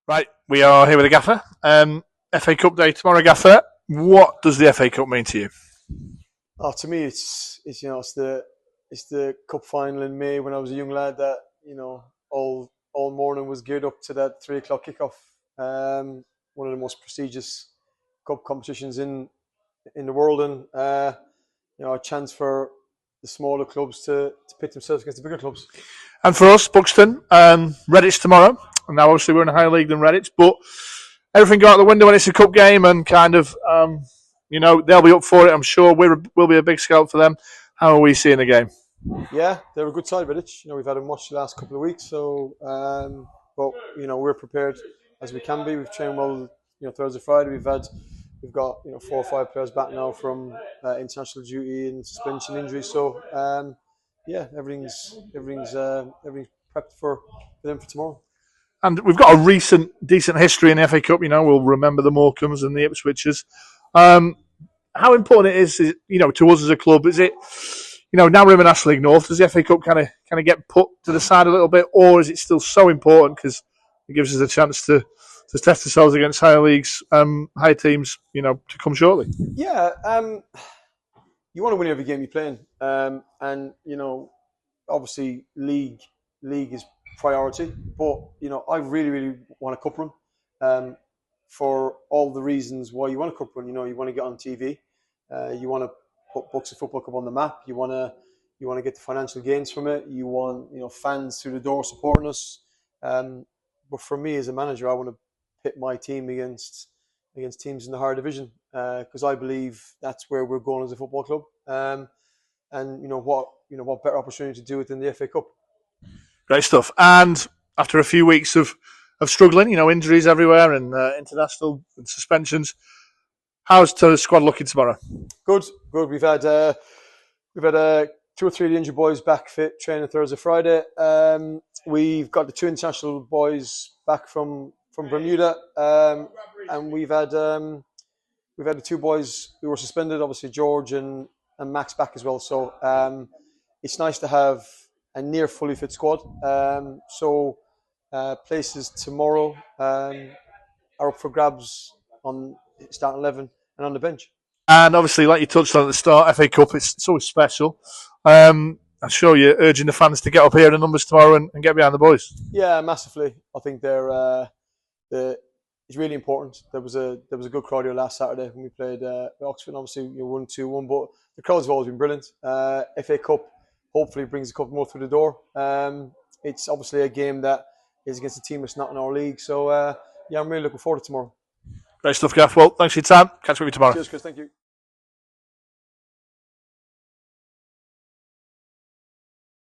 Right, we are here with the Gaffer. FA Cup day tomorrow, Gaffer. What does the FA Cup mean to you? Oh, to me, it's the cup final in May when I was a young lad that all morning was geared up to that 3 o'clock kickoff. One of the most prestigious cup competitions in the world, and a chance for the smaller clubs to pit themselves against the bigger clubs. And for us, Buxton, Redditch tomorrow. And now, obviously, we're in a higher league than Redditch, but everything go out the window when it's a cup game, and they'll be up for it. I'm sure we'll be a big scout for them. How are we seeing the game? Yeah, they're a good side, Redditch. We've had them watch the last couple of weeks, so but we're prepared as we can be. We've trained well, Thursday, Friday. We've got 4 or 5 players back now from international duty and suspension injuries. So everything's prepped for them for tomorrow. And we've got a decent history in the FA Cup. We'll remember the Morecambes and the Ipswichers. How important it is, to us as a club? Is it, now we're in the National League North, does the FA Cup kind of get put to the side a little bit, or is it still so important because it gives us a chance to test ourselves against higher leagues, higher teams, to come shortly? Yeah, you want to win every game you're playing, and obviously league is priority, but I really want a cup run, for all the reasons why you want a cup run. You want to get on TV, you want to put Buxton Football Club on the map, you want to get the financial gains from it, you want fans through the door supporting us, but for me as a manager, I want to pit my team against teams in the higher division, because I believe that's where we're going as a football club, and what better opportunity to do it than the FA Cup. Great stuff. And after a few weeks of struggling, injuries everywhere and international and suspensions, how's the squad looking tomorrow? Good. We've had 2 or 3 of the injured boys back fit, training Thursday, Friday. We've got the 2 international boys back from Bermuda, and we've had the 2 boys who were suspended, obviously George and Max back as well. So it's nice to have a near fully fit squad. Places tomorrow are up for grabs on starting 11 and on the bench. And obviously, like you touched on at the start, FA Cup, it's always special. I'm sure you're urging the fans to get up here in numbers tomorrow and get behind the boys. Yeah, massively. I think it's really important. There was a good crowd here last Saturday when we played Oxford. Obviously, won 2-1, but the crowds have always been brilliant. FA Cup hopefully brings a couple more through the door. It's obviously a game that is against a team that's not in our league. So I'm really looking forward to tomorrow. Great stuff, Gaff. Well, thanks for your time. Catch up with you tomorrow. Cheers, Chris. Thank you.